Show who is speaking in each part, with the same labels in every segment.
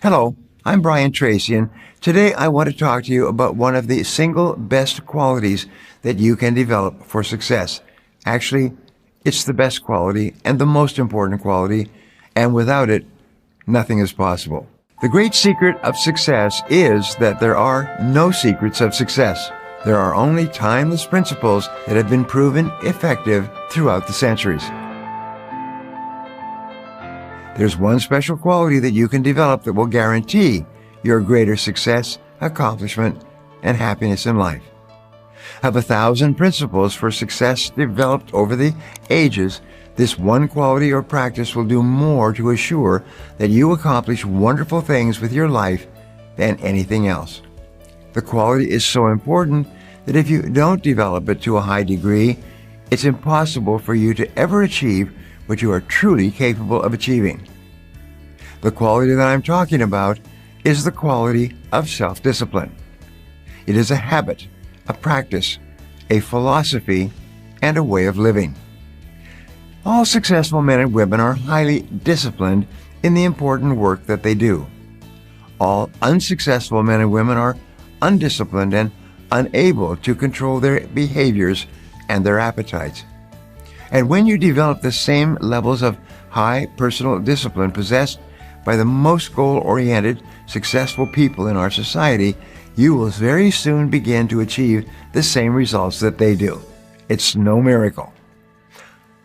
Speaker 1: Hello, I'm Tracy, and today I want to talk to you about one of the single best qualities that you can develop for success. Actually, it's the best quality and the most important quality, and without it, nothing is possible. The great secret of success is that there are no secrets of success. There are only timeless principles that have been proven effective throughout the centuries. There's one special quality that you can develop that will guarantee your greater success, accomplishment, and happiness in life. Of 1,000 principles for success developed over the ages, this one quality or practice will do more to assure that you accomplish wonderful things with your life than anything else. The quality is so important that if you don't develop it to a high degree, it's impossible for you to ever achieve what you are truly capable of achieving. The quality that I'm talking about is the quality of self-discipline. It is a habit, a practice, a philosophy, and a way of living. All successful men and women are highly disciplined in the important work that they do. All unsuccessful men and women are undisciplined and unable to control their behaviors and their appetites. And when you develop the same levels of high personal discipline possessed by the most goal-oriented, successful people in our society, you will very soon begin to achieve the same results that they do. It's no miracle.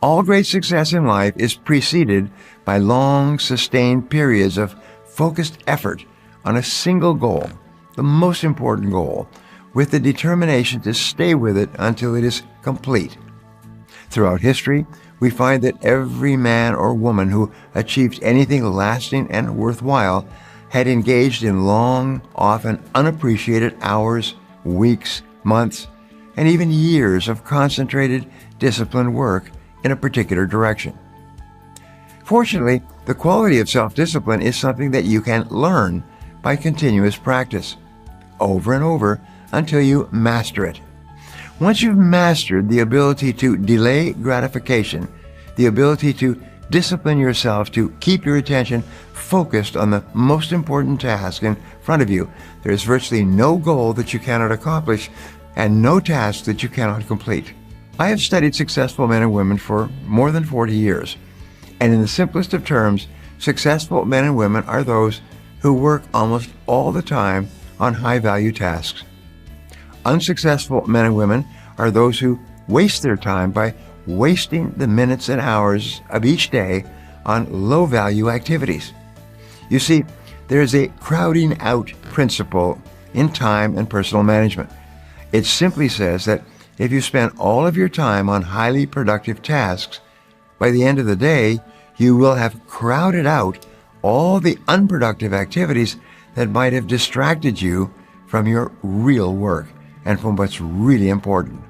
Speaker 1: All great success in life is preceded by long, sustained periods of focused effort on a single goal, the most important goal, with the determination to stay with it until it is complete. Throughout history, we find that every man or woman who achieved anything lasting and worthwhile had engaged in long, often unappreciated hours, weeks, months, and even years of concentrated, disciplined work in a particular direction. Fortunately, the quality of self-discipline is something that you can learn by continuous practice, over and over, until you master it. Once you've mastered the ability to delay gratification, the ability to discipline yourself to keep your attention focused on the most important task in front of you, there is virtually no goal that you cannot accomplish and no task that you cannot complete. I have studied successful men and women for more than 40 years, and in the simplest of terms, successful men and women are those who work almost all the time on high-value tasks. Unsuccessful men and women are those who waste their time by wasting the minutes and hours of each day on low-value activities. You see, there is a crowding out principle in time and personal management. It simply says that if you spend all of your time on highly productive tasks, by the end of the day, you will have crowded out all the unproductive activities that might have distracted you from your real work and from what's really important.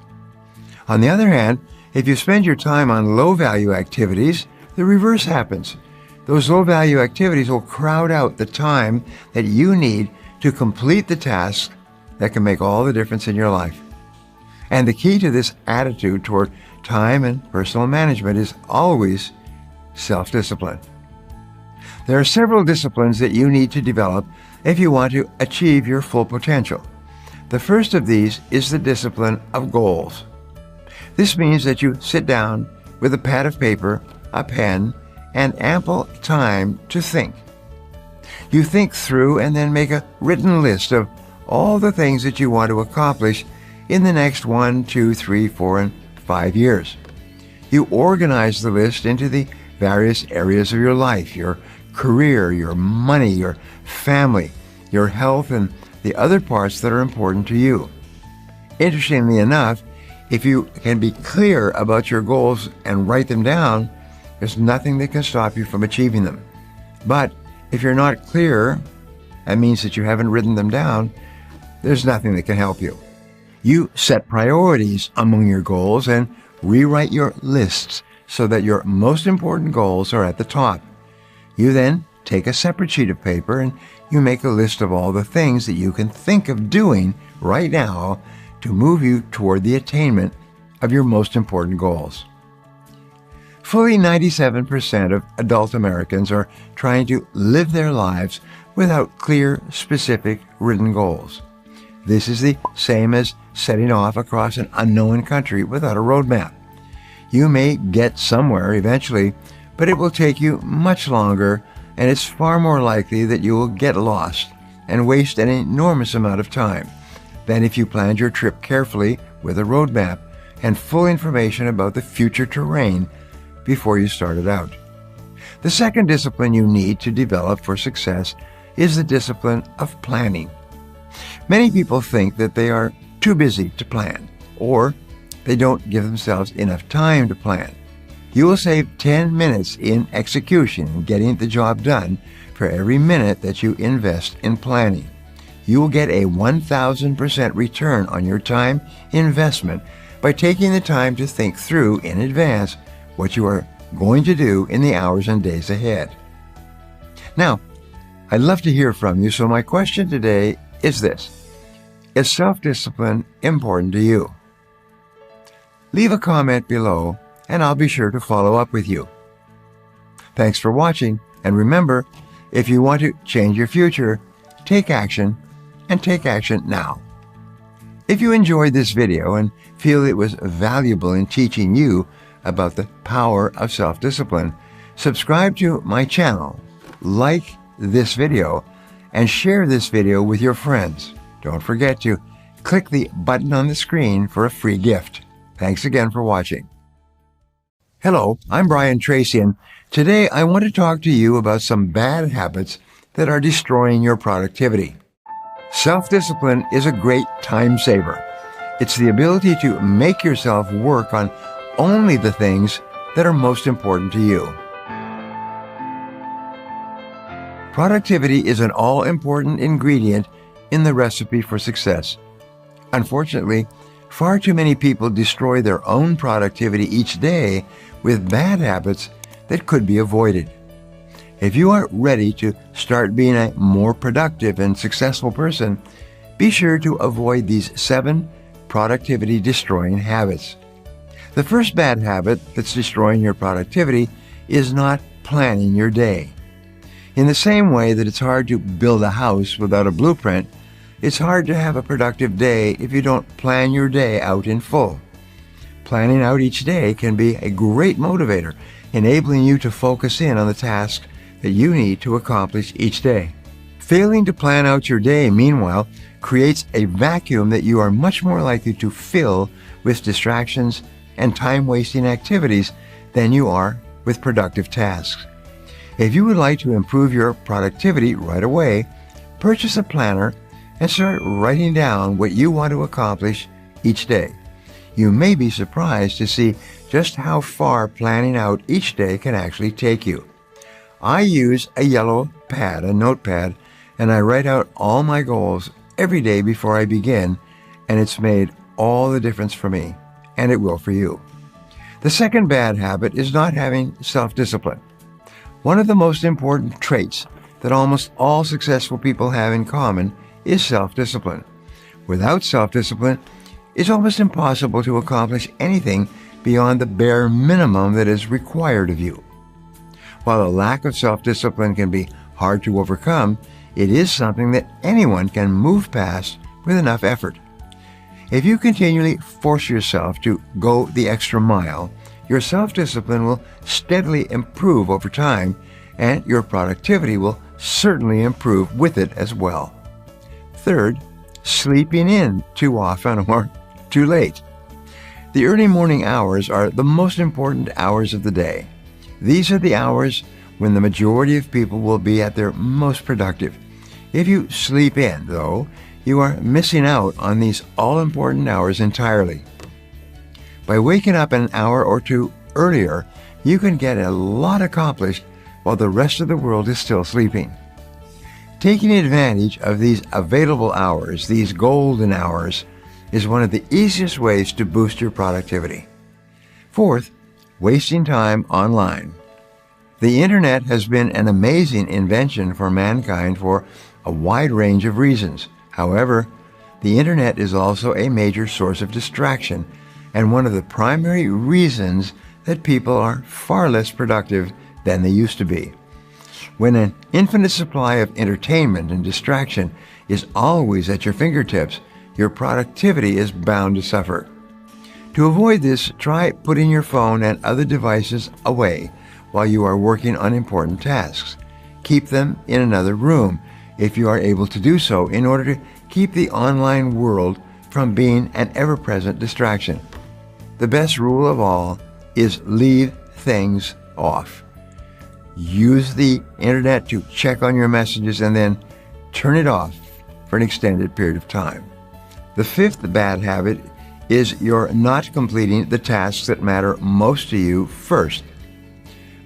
Speaker 1: On the other hand, if you spend your time on low-value activities, the reverse happens. Those low-value activities will crowd out the time that you need to complete the tasks that can make all the difference in your life. And the key to this attitude toward time and personal management is always self-discipline. There are several disciplines that you need to develop if you want to achieve your full potential. The first of these is the discipline of goals. This means that you sit down with a pad of paper, a pen, and ample time to think. You think through and then make a written list of all the things that you want to accomplish in the next 1, 2, 3, 4, and 5 years. You organize the list into the various areas of your life, your career, your money, your family, your health, and the other parts that are important to you. Interestingly enough, if you can be clear about your goals and write them down, there's nothing that can stop you from achieving them. But if you're not clear, that means that you haven't written them down, there's nothing that can help you. You set priorities among your goals and rewrite your lists so that your most important goals are at the top. You then take a separate sheet of paper and you make a list of all the things that you can think of doing right now to move you toward the attainment of your most important goals. Fully 97% of adult Americans are trying to live their lives without clear, specific, written goals. This is the same as setting off across an unknown country without a roadmap. You may get somewhere eventually, but it will take you much longer, and it's far more likely that you will get lost and waste an enormous amount of time than if you planned your trip carefully with a roadmap and full information about the future terrain before you started out. The second discipline you need to develop for success is the discipline of planning. Many people think that they are too busy to plan, or they don't give themselves enough time to plan. You will save 10 minutes in execution and getting the job done for every minute that you invest in planning. You will get a 1,000% return on your time investment by taking the time to think through in advance what you are going to do in the hours and days ahead. Now, I'd love to hear from you, so my question today is this: is self-discipline important to you? Leave a comment below, and I'll be sure to follow up with you. Thanks for watching, and remember, if you want to change your future, take action, and take action now. If you enjoyed this video and feel it was valuable in teaching you about the power of self-discipline, subscribe to my channel, like this video, and share this video with your friends. Don't forget to click the button on the screen for a free gift. Thanks again for watching. Hello, I'm Tracy, and today I want to talk to you about some bad habits that are destroying your productivity. Self-discipline is a great time saver. It's the ability to make yourself work on only the things that are most important to you. Productivity is an all-important ingredient in the recipe for success. Unfortunately, far too many people destroy their own productivity each day with bad habits that could be avoided. If you are ready to start being a more productive and successful person, be sure to avoid these 7 productivity-destroying habits. The first bad habit that's destroying your productivity is not planning your day. In the same way that it's hard to build a house without a blueprint, it's hard to have a productive day if you don't plan your day out in full. Planning out each day can be a great motivator, enabling you to focus in on the tasks that you need to accomplish each day. Failing to plan out your day, meanwhile, creates a vacuum that you are much more likely to fill with distractions and time-wasting activities than you are with productive tasks. If you would like to improve your productivity right away, purchase a planner and start writing down what you want to accomplish each day. You may be surprised to see just how far planning out each day can actually take you. I use a yellow pad, a notepad, and I write out all my goals every day before I begin, and it's made all the difference for me, and it will for you. The second bad habit is not having self-discipline. One of the most important traits that almost all successful people have in common is self-discipline. Without self-discipline, it's almost impossible to accomplish anything beyond the bare minimum that is required of you. While a lack of self-discipline can be hard to overcome, it is something that anyone can move past with enough effort. If you continually force yourself to go the extra mile, your self-discipline will steadily improve over time, and your productivity will certainly improve with it as well. Third, sleeping in too often or too late. The early morning hours are the most important hours of the day. These are the hours when the majority of people will be at their most productive. If you sleep in, though, you are missing out on these all-important hours entirely. By waking up an hour or two earlier, you can get a lot accomplished while the rest of the world is still sleeping. Taking advantage of these available hours, these golden hours, is one of the easiest ways to boost your productivity. Fourth, wasting time online. The internet has been an amazing invention for mankind for a wide range of reasons. However, the internet is also a major source of distraction and one of the primary reasons that people are far less productive than they used to be. When an infinite supply of entertainment and distraction is always at your fingertips, your productivity is bound to suffer. To avoid this, try putting your phone and other devices away while you are working on important tasks. Keep them in another room if you are able to do so, in order to keep the online world from being an ever-present distraction. The best rule of all is leave things off. Use the internet to check on your messages and then turn it off for an extended period of time. The fifth bad habit is you're not completing the tasks that matter most to you first.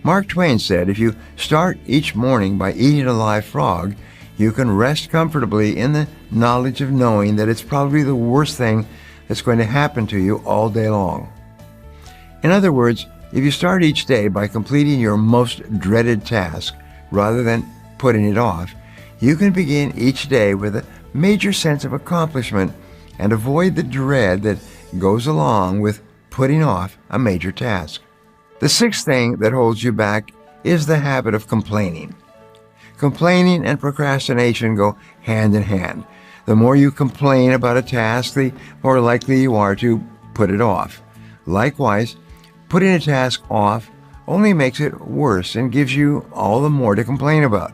Speaker 1: Mark Twain said, if you start each morning by eating a live frog, you can rest comfortably in the knowledge of knowing that it's probably the worst thing that's going to happen to you all day long. In other words, if you start each day by completing your most dreaded task rather than putting it off, you can begin each day with a major sense of accomplishment and avoid the dread that goes along with putting off a major task. The sixth thing that holds you back is the habit of complaining. Complaining and procrastination go hand in hand. The more you complain about a task, the more likely you are to put it off. Likewise, putting a task off only makes it worse and gives you all the more to complain about.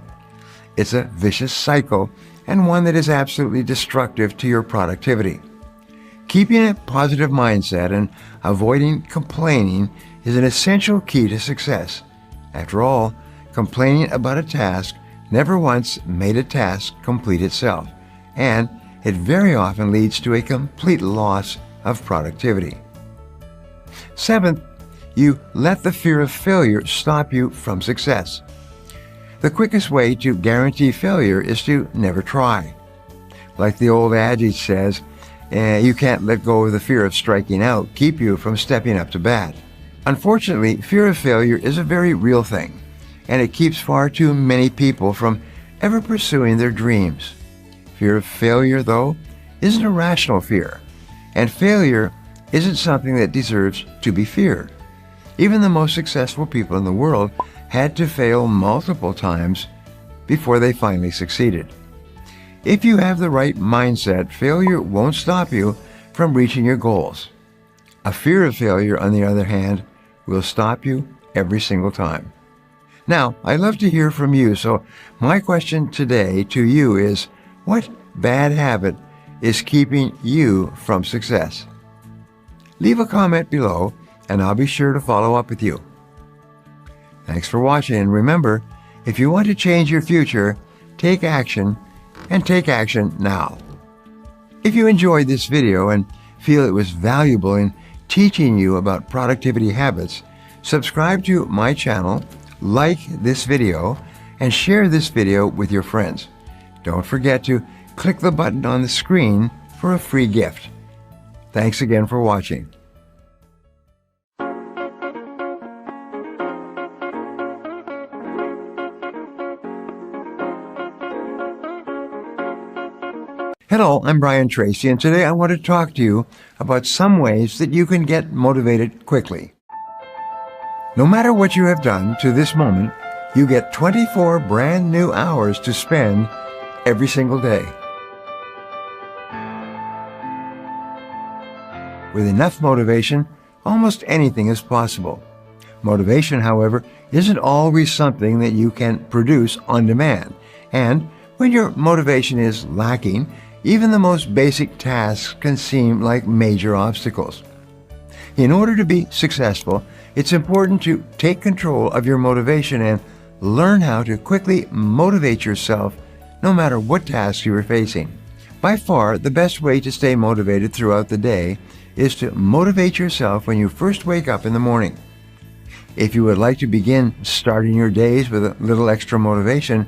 Speaker 1: It's a vicious cycle, and one that is absolutely destructive to your productivity. Keeping a positive mindset and avoiding complaining is an essential key to success. After all, complaining about a task never once made a task complete itself, and it very often leads to a complete loss of productivity. Seventh, you let the fear of failure stop you from success. The quickest way to guarantee failure is to never try. Like the old adage says, you can't let go of the fear of striking out keep you from stepping up to bat. Unfortunately, fear of failure is a very real thing, and it keeps far too many people from ever pursuing their dreams. Fear of failure, though, isn't a rational fear, and failure isn't something that deserves to be feared. Even the most successful people in the world had to fail multiple times before they finally succeeded. If you have the right mindset, failure won't stop you from reaching your goals. A fear of failure, on the other hand, will stop you every single time. Now, I'd love to hear from you, so my question today to you is, what bad habit is keeping you from success? Leave a comment below, and I'll be sure to follow up with you. Thanks for watching, and remember, if you want to change your future, take action, and take action now. If you enjoyed this video and feel it was valuable in teaching you about productivity habits, subscribe to my channel, like this video, and share this video with your friends. Don't forget to click the button on the screen for a free gift. Thanks again for watching. Hello, I'm Tracy, and today I want to talk to you about some ways that you can get motivated quickly. No matter what you have done to this moment, you get 24 brand new hours to spend every single day. With enough motivation, almost anything is possible. Motivation, however, isn't always something that you can produce on demand, and when your motivation is lacking, even the most basic tasks can seem like major obstacles. In order to be successful, it's important to take control of your motivation and learn how to quickly motivate yourself no matter what tasks you are facing. By far, the best way to stay motivated throughout the day is to motivate yourself when you first wake up in the morning. If you would like to begin starting your days with a little extra motivation,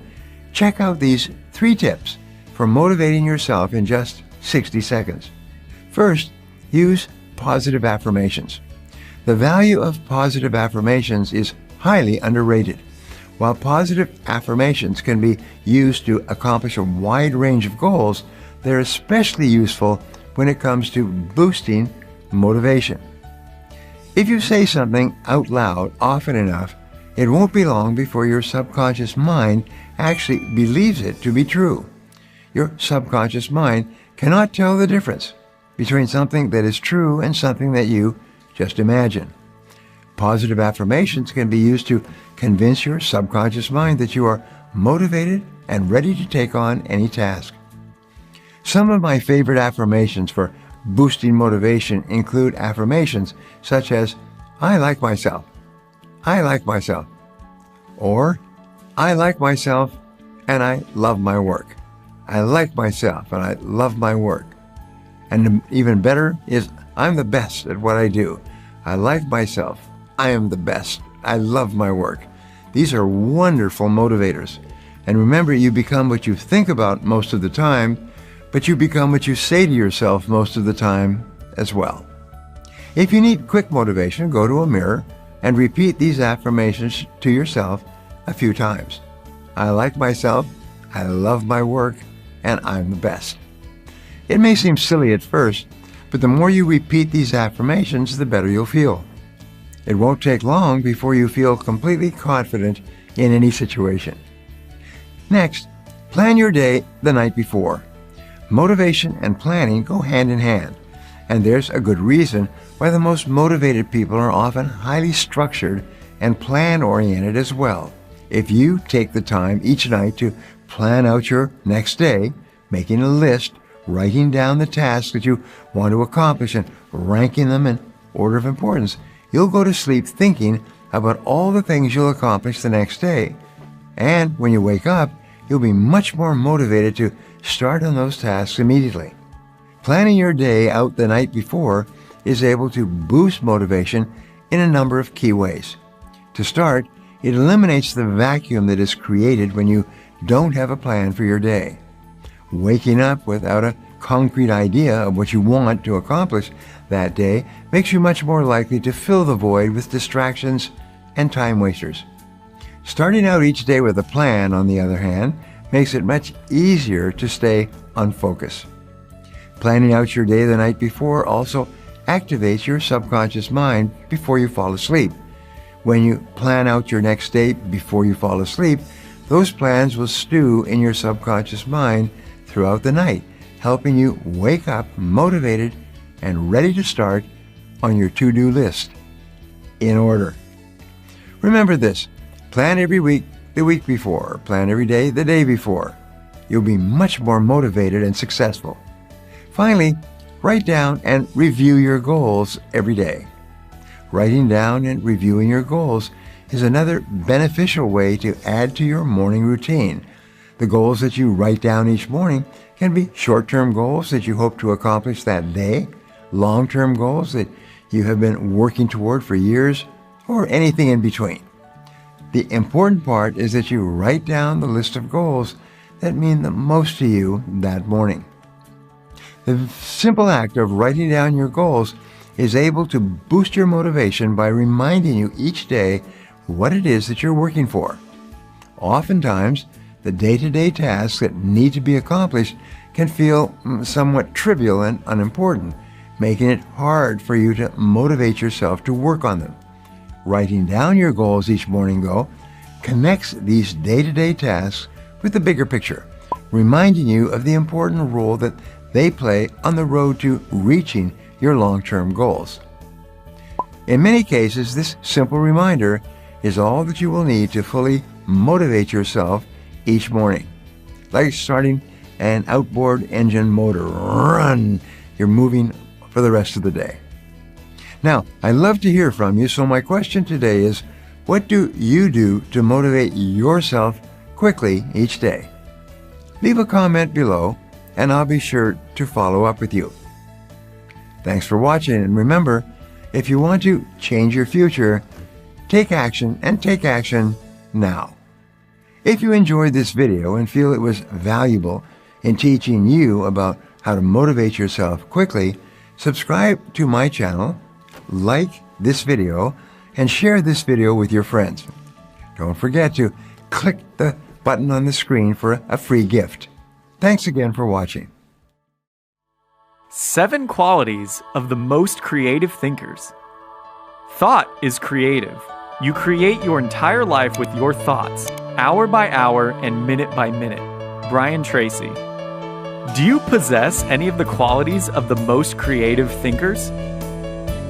Speaker 1: check out these 3 tips for motivating yourself in just 60 seconds. First, use positive affirmations. The value of positive affirmations is highly underrated. While positive affirmations can be used to accomplish a wide range of goals, they're especially useful when it comes to boosting motivation. If you say something out loud often enough, It won't be long before your subconscious mind actually believes it to be true. Your subconscious mind cannot tell the difference between something that is true and something that you just imagine. Positive affirmations can be used to convince your subconscious mind that you are motivated and ready to take on any task. Some of my favorite affirmations for boosting motivation include affirmations such as, I like myself, I like myself, or I like myself and I love my work. I like myself and I love my work. And even better is, I'm the best at what I do. I like myself. I am the best. I love my work. These are wonderful motivators. And remember, you become what you think about most of the time, but you become what you say to yourself most of the time as well. If you need quick motivation, go to a mirror and repeat these affirmations to yourself a few times. I like myself, I love my work, and I'm the best. It may seem silly at first, but the more you repeat these affirmations, the better you'll feel. It won't take long before you feel completely confident in any situation. Next, plan your day the night before. Motivation and planning go hand in hand, and there's a good reason why the most motivated people are often highly structured and plan-oriented as well. If you take the time each night to plan out your next day, making a list, writing down the tasks that you want to accomplish and ranking them in order of importance, you'll go to sleep thinking about all the things you'll accomplish the next day. And when you wake up, you'll be much more motivated to start on those tasks immediately. Planning your day out the night before is able to boost motivation in a number of key ways. To start, it eliminates the vacuum that is created when you don't have a plan for your day. Waking up without a concrete idea of what you want to accomplish that day makes you much more likely to fill the void with distractions and time wasters. Starting out each day with a plan, on the other hand, makes it much easier to stay on focus. Planning out your day the night before also activates your subconscious mind before you fall asleep. When you plan out your next day before you fall asleep, those plans will stew in your subconscious mind throughout the night, helping you wake up motivated and ready to start on your to-do list in order. Remember this, plan every week the week before, plan every day the day before. You'll be much more motivated and successful. Finally, write down and review your goals every day. Writing down and reviewing your goals is another beneficial way to add to your morning routine. The goals that you write down each morning can be short-term goals that you hope to accomplish that day, long-term goals that you have been working toward for years, or anything in between. The important part is that you write down the list of goals that mean the most to you that morning. The simple act of writing down your goals is able to boost your motivation by reminding you each day what it is that you're working for. Oftentimes, the day-to-day tasks that need to be accomplished can feel somewhat trivial and unimportant, making it hard for you to motivate yourself to work on them. Writing down your goals each morning, though, connects these day-to-day tasks with the bigger picture, reminding you of the important role that they play on the road to reaching your long-term goals. In many cases, this simple reminder is all that you will need to fully motivate yourself each morning. Like starting an outboard engine motor, run! You're moving for the rest of the day. Now, I'd love to hear from you, so my question today is, what do you do to motivate yourself quickly each day? Leave a comment below, and I'll be sure to follow up with you. Thanks for watching, and remember, if you want to change your future, take action, and take action now. If you enjoyed this video and feel it was valuable in teaching you about how to motivate yourself quickly, subscribe to my channel, like this video, and share this video with your friends. Don't forget to click the button on the screen for a free gift. Thanks again for watching.
Speaker 2: 7 qualities of the most creative thinkers. Thought is creative. You create your entire life with your thoughts, hour by hour and minute by minute. Brian Tracy. Do you possess any of the qualities of the most creative thinkers?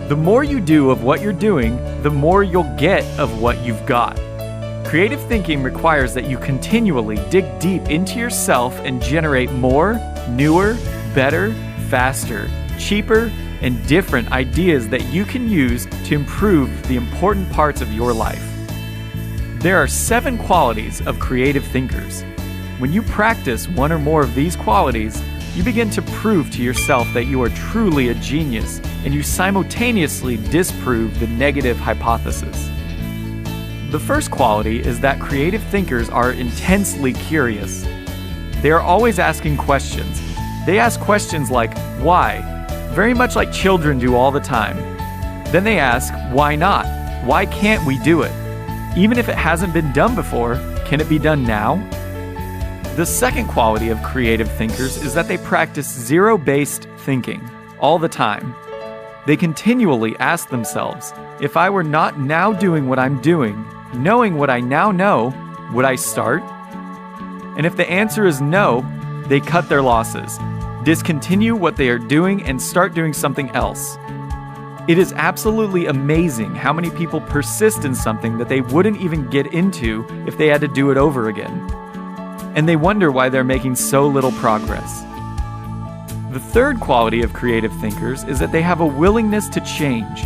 Speaker 2: The more you do of what you're doing, the more you'll get of what you've got. Creative thinking requires that you continually dig deep into yourself and generate more, newer, better, faster, cheaper, and different ideas that you can use to improve the important parts of your life. There are 7 qualities of creative thinkers. When you practice one or more of these qualities, you begin to prove to yourself that you are truly a genius, and you simultaneously disprove the negative hypothesis. The first quality is that creative thinkers are intensely curious. They are always asking questions. They ask questions like, why? Very much like children do all the time. Then they ask, why not? Why can't we do it? Even if it hasn't been done before, can it be done now? The second quality of creative thinkers is that they practice zero-based thinking all the time. They continually ask themselves, if I were not now doing what I'm doing, knowing what I now know, would I start? And if the answer is no, they cut their losses, discontinue what they are doing, and start doing something else. It is absolutely amazing how many people persist in something that they wouldn't even get into if they had to do it over again. And they wonder why they're making so little progress. The third quality of creative thinkers is that they have a willingness to change.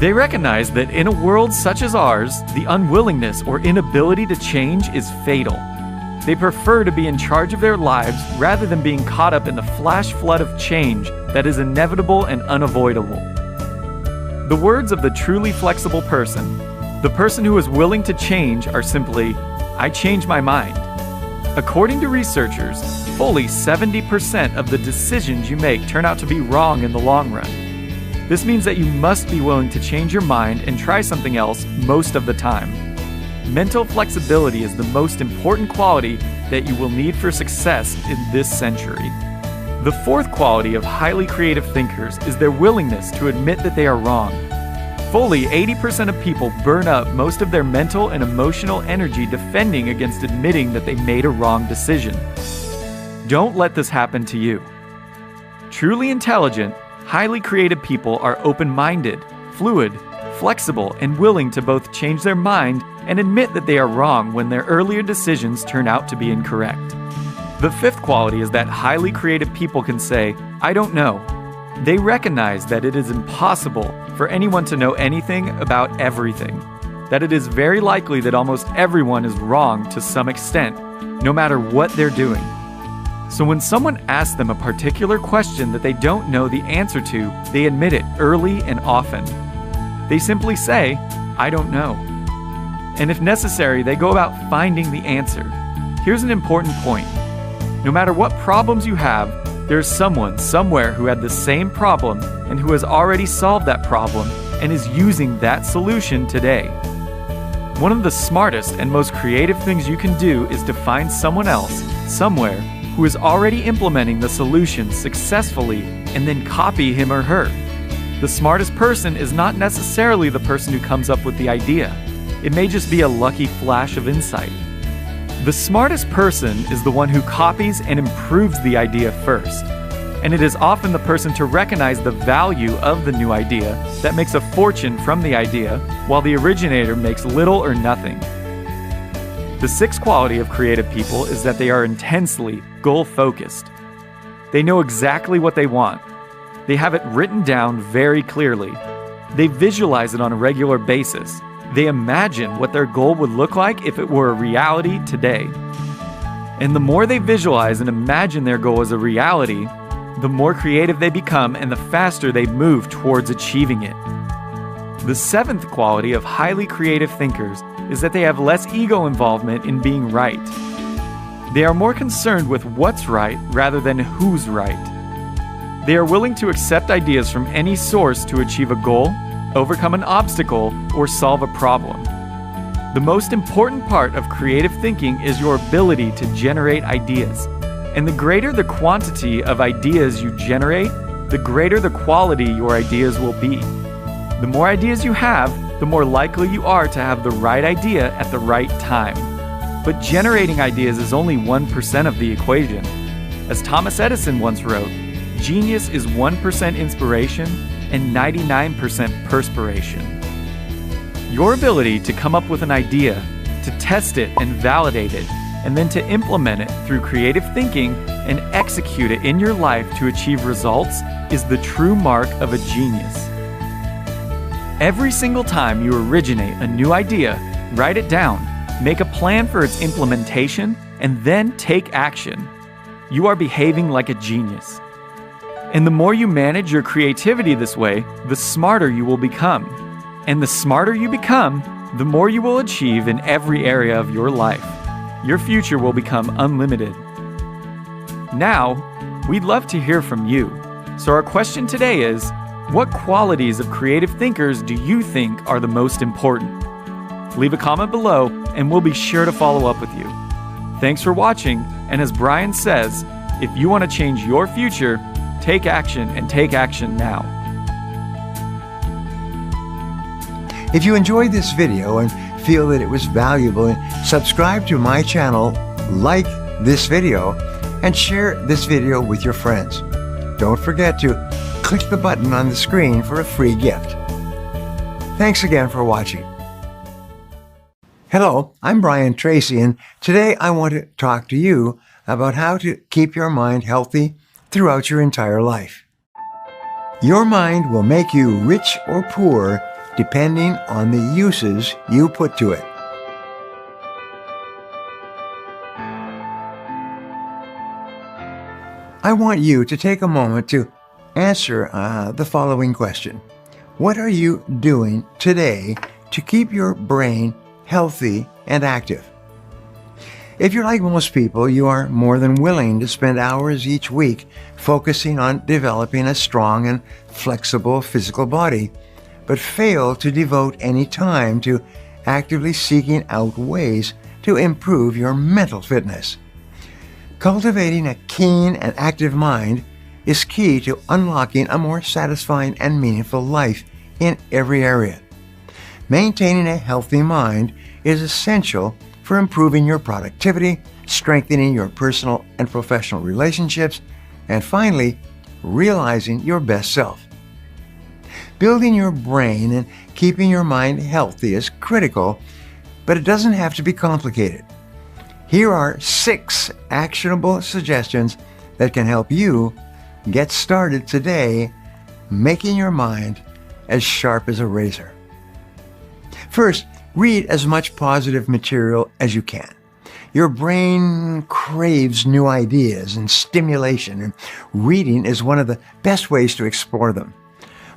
Speaker 2: They recognize that in a world such as ours, the unwillingness or inability to change is fatal. They prefer to be in charge of their lives rather than being caught up in the flash flood of change that is inevitable and unavoidable. The words of the truly flexible person, the person who is willing to change, are simply, I change my mind. According to researchers, fully 70% of the decisions you make turn out to be wrong in the long run. This means that you must be willing to change your mind and try something else most of the time. Mental flexibility is the most important quality that you will need for success in this century. The fourth quality of highly creative thinkers is their willingness to admit that they are wrong. Fully 80% of people burn up most of their mental and emotional energy defending against admitting that they made a wrong decision. Don't let this happen to you. Truly intelligent, highly creative people are open-minded, fluid, flexible, and willing to both change their mind and admit that they are wrong when their earlier decisions turn out to be incorrect. The fifth quality is that highly creative people can say, I don't know. They recognize that it is impossible for anyone to know anything about everything, that it is very likely that almost everyone is wrong to some extent, no matter what they're doing. So when someone asks them a particular question that they don't know the answer to, they admit it early and often. They simply say, I don't know. And if necessary, they go about finding the answer. Here's an important point. No matter what problems you have, there's someone somewhere who had the same problem and who has already solved that problem and is using that solution today. One of the smartest and most creative things you can do is to find someone else, somewhere, who is already implementing the solution successfully and then copy him or her. The smartest person is not necessarily the person who comes up with the idea. It may just be a lucky flash of insight. The smartest person is the one who copies and improves the idea first. And it is often the person to recognize the value of the new idea that makes a fortune from the idea, while the originator makes little or nothing. The sixth quality of creative people is that they are intensely goal-focused. They know exactly what they want. They have it written down very clearly. They visualize it on a regular basis. They imagine what their goal would look like if it were a reality today. And the more they visualize and imagine their goal as a reality, the more creative they become and the faster they move towards achieving it. The seventh quality of highly creative thinkers is that they have less ego involvement in being right. They are more concerned with what's right rather than who's right. They are willing to accept ideas from any source to achieve a goal, overcome an obstacle, or solve a problem. The most important part of creative thinking is your ability to generate ideas. And the greater the quantity of ideas you generate, the greater the quality your ideas will be. The more ideas you have, the more likely you are to have the right idea at the right time. But generating ideas is only 1% of the equation. As Thomas Edison once wrote, genius is 1% inspiration and 99% perspiration. Your ability to come up with an idea, to test it and validate it, and then to implement it through creative thinking and execute it in your life to achieve results is the true mark of a genius. Every single time you originate a new idea, write it down, make a plan for its implementation, and then take action. You are behaving like a genius. And the more you manage your creativity this way, the smarter you will become. And the smarter you become, the more you will achieve in every area of your life. Your future will become unlimited. Now, we'd love to hear from you. So our question today is, what qualities of creative thinkers do you think are the most important? Leave a comment below and we'll be sure to follow up with you. Thanks for watching, and as Brian says, if you want to change your future, take action and take action now.
Speaker 1: If you enjoyed this video and feel that it was valuable, subscribe to my channel, like this video, and share this video with your friends. Don't forget to click the button on the screen for a free gift. Thanks again for watching. Hello, I'm Brian Tracy, and today I want to talk to you about how to keep your mind healthy throughout your entire life. Your mind will make you rich or poor depending on the uses you put to it. I want you to take a moment to answer the following question. What are you doing today to keep your brain healthy and active? If you're like most people, you are more than willing to spend hours each week focusing on developing a strong and flexible physical body, but fail to devote any time to actively seeking out ways to improve your mental fitness. Cultivating a keen and active mind is key to unlocking a more satisfying and meaningful life in every area. Maintaining a healthy mind is essential for improving your productivity, strengthening your personal and professional relationships, and finally, realizing your best self. Building your brain and keeping your mind healthy is critical, but it doesn't have to be complicated. Here are 6 actionable suggestions that can help you get started today, making your mind as sharp as a razor. First, read as much positive material as you can. Your brain craves new ideas and stimulation, and reading is one of the best ways to explore them.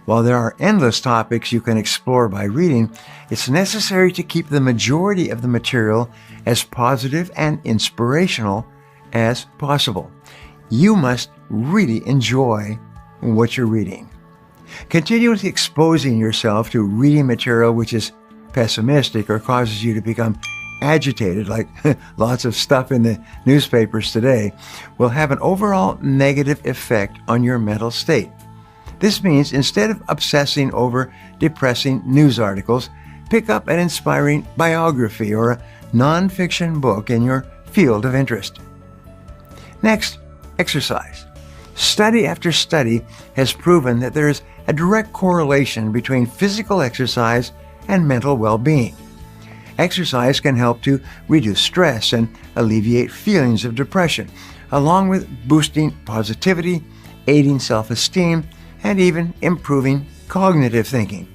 Speaker 1: While there are endless topics you can explore by reading, it's necessary to keep the majority of the material as positive and inspirational as possible. You must really enjoy what you're reading. Continuously exposing yourself to reading material which is pessimistic or causes you to become agitated, like lots of stuff in the newspapers today, will have an overall negative effect on your mental state. This means instead of obsessing over depressing news articles, pick up an inspiring biography or a nonfiction book in your field of interest. Next, exercise. Study after study has proven that there is a direct correlation between physical exercise and mental well-being. Exercise can help to reduce stress and alleviate feelings of depression, along with boosting positivity, aiding self-esteem, and even improving cognitive thinking.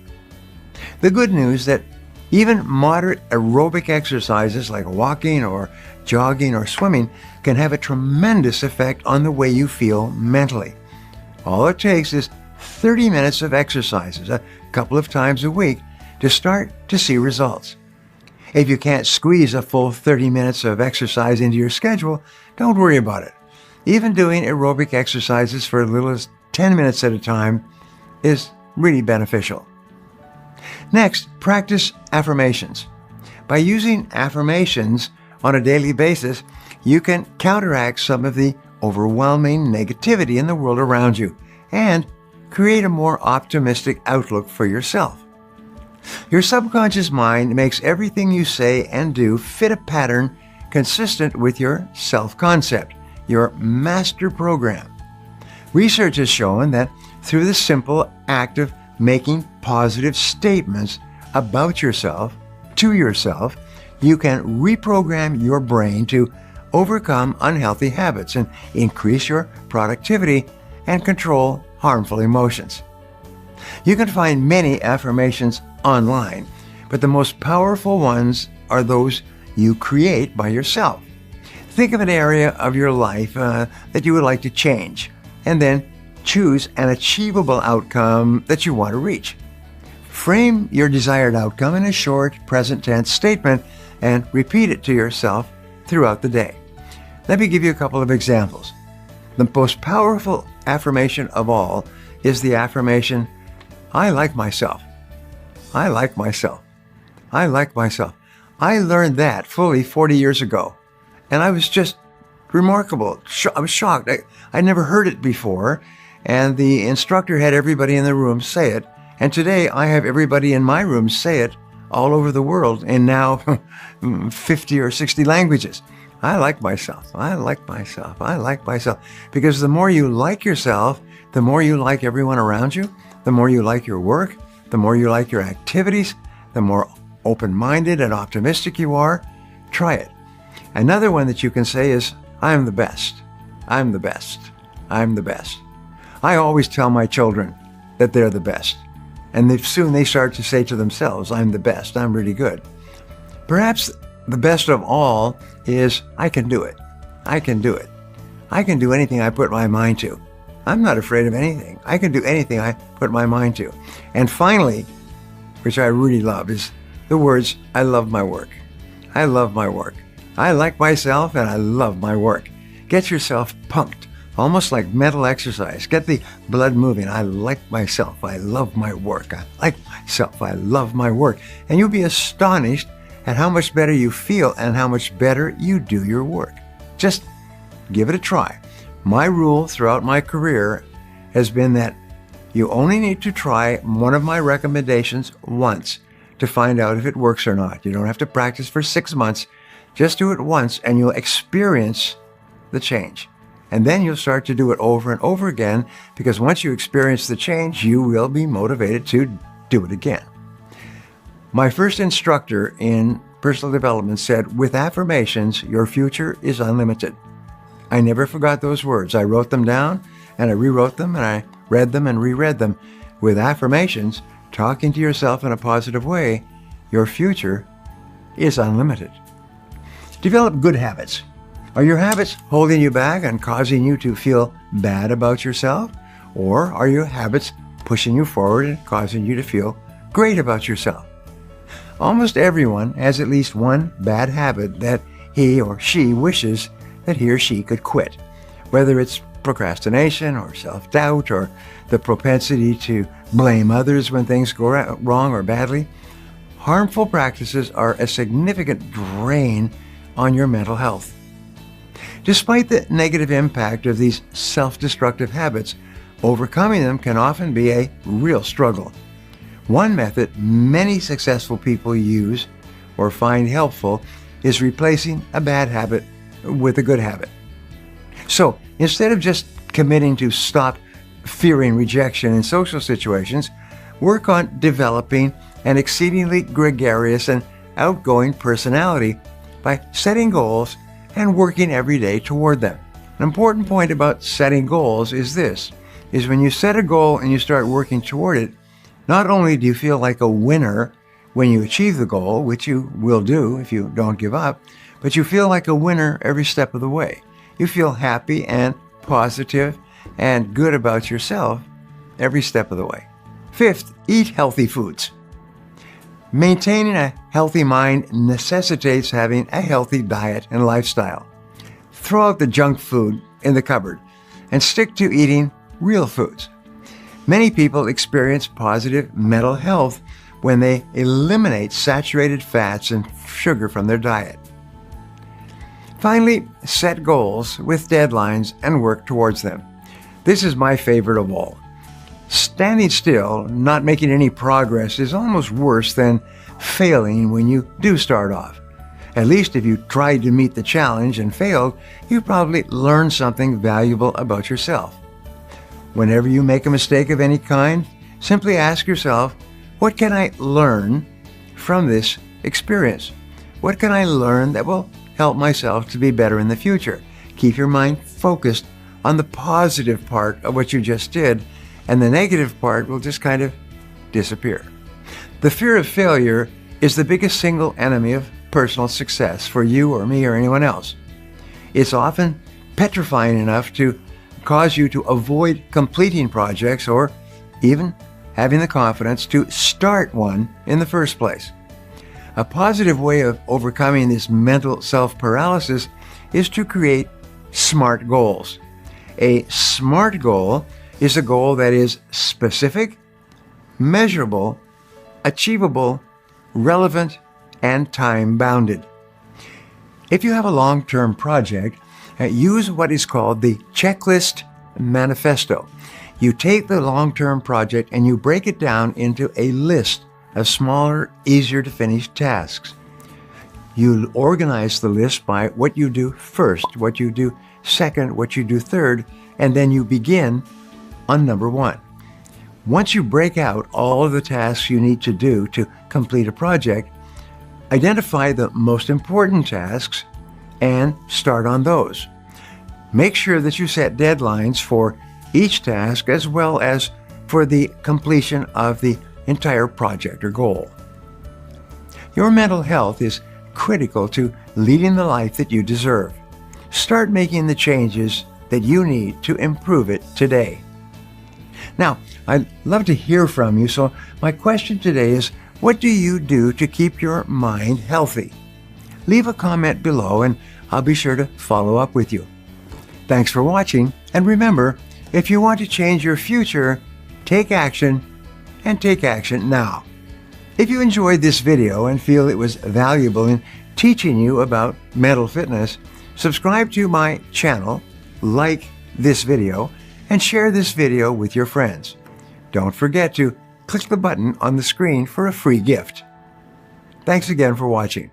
Speaker 1: The good news that even moderate aerobic exercises like walking or jogging or swimming can have a tremendous effect on the way you feel mentally. All it takes is 30 minutes of exercises a couple of times a week to start to see results. If you can't squeeze a full 30 minutes of exercise into your schedule, don't worry about it. Even doing aerobic exercises for as little as 10 minutes at a time is really beneficial. Next, practice affirmations. By using affirmations on a daily basis, you can counteract some of the overwhelming negativity in the world around you and create a more optimistic outlook for yourself. Your subconscious mind makes everything you say and do fit a pattern consistent with your self-concept, your master program. Research has shown that through the simple act of making positive statements about yourself, to yourself, you can reprogram your brain to overcome unhealthy habits and increase your productivity and control harmful emotions. You can find many affirmations online, but the most powerful ones are those you create by yourself. Think of an area of your life that you would like to change, and then choose an achievable outcome that you want to reach. Frame your desired outcome in a short present tense statement and repeat it to yourself throughout the day. Let me give you a couple of examples. The most powerful affirmation of all is the affirmation, I like myself. I like myself. I like myself. I learned that fully 40 years ago, and I was just remarkable. I was shocked. I never heard it before, and the instructor had everybody in the room say it, and today I have everybody in my room say it all over the world in now 50 or 60 languages. I like myself. I like myself. I like myself. Because the more you like yourself, the more you like everyone around you, the more you like your work, the more you like your activities, the more open-minded and optimistic you are. Try it. Another one that you can say is, I'm the best. I'm the best. I'm the best. I always tell my children that they're the best. And soon they start to say to themselves, I'm the best. I'm really good. Perhaps the best of all is, I can do it. I can do it. I can do anything I put my mind to. I'm not afraid of anything. I can do anything I put my mind to. And finally, which I really love, is the words, I love my work. I love my work. I like myself and I love my work. Get yourself pumped, almost like mental exercise. Get the blood moving. I like myself. I love my work. I like myself. I love my work. And you'll be astonished at how much better you feel and how much better you do your work. Just give it a try. My rule throughout my career has been that you only need to try one of my recommendations once to find out if it works or not. You don't have to practice for 6 months. Just do it once and you'll experience the change. And then you'll start to do it over and over again, because once you experience the change, you will be motivated to do it again. My first instructor in personal development said, with affirmations, your future is unlimited. I never forgot those words. I wrote them down and I rewrote them and I read them and reread them. With affirmations, talking to yourself in a positive way, your future is unlimited. Develop good habits. Are your habits holding you back and causing you to feel bad about yourself? Or are your habits pushing you forward and causing you to feel great about yourself? Almost everyone has at least one bad habit that he or she wishes that he or she could quit, whether it's procrastination or self-doubt or the propensity to blame others when things go wrong or badly. Harmful practices are a significant drain on your mental health. Despite the negative impact of these self-destructive habits, overcoming them can often be a real struggle. One method many successful people use or find helpful is replacing a bad habit with a good habit. So instead of just committing to stop fearing rejection in social situations, work on developing an exceedingly gregarious and outgoing personality by setting goals and working every day toward them. An important point about setting goals is this, is when you set a goal and you start working toward it, not only do you feel like a winner when you achieve the goal, which you will do if you don't give up, but you feel like a winner every step of the way. You feel happy and positive and good about yourself every step of the way. Fifth, eat healthy foods. Maintaining a healthy mind necessitates having a healthy diet and lifestyle. Throw out the junk food in the cupboard and stick to eating real foods. Many people experience positive mental health when they eliminate saturated fats and sugar from their diet. Finally, set goals with deadlines and work towards them. This is my favorite of all. Standing still, not making any progress, is almost worse than failing when you do start off. At least if you tried to meet the challenge and failed, you probably learned something valuable about yourself. Whenever you make a mistake of any kind, simply ask yourself, what can I learn from this experience? What can I learn that will help myself to be better in the future? Keep your mind focused on the positive part of what you just did, and the negative part will just kind of disappear. The fear of failure is the biggest single enemy of personal success for you or me or anyone else. It's often petrifying enough to cause you to avoid completing projects or even having the confidence to start one in the first place. A positive way of overcoming this mental self-paralysis is to create SMART goals. A SMART goal is a goal that is specific, measurable, achievable, relevant, and time-bounded. If you have a long-term project, use what is called the checklist manifesto. You take the long-term project and you break it down into a list of smaller, easier-to-finish tasks. You organize the list by what you do first, what you do second, what you do third, and then you begin on number 1. Once you break out all of the tasks you need to do to complete a project, identify the most important tasks and start on those. Make sure that you set deadlines for each task as well as for the completion of the entire project or goal. Your mental health is critical to leading the life that you deserve. Start making the changes that you need to improve it today. Now, I'd love to hear from you, so my question today is, what do you do to keep your mind healthy? Leave a comment below and I'll be sure to follow up with you. Thanks for watching, and remember, if you want to change your future, take action, and take action now. If you enjoyed this video and feel it was valuable in teaching you about mental fitness, subscribe to my channel, like this video, and share this video with your friends. Don't forget to click the button on the screen for a free gift. Thanks again for watching.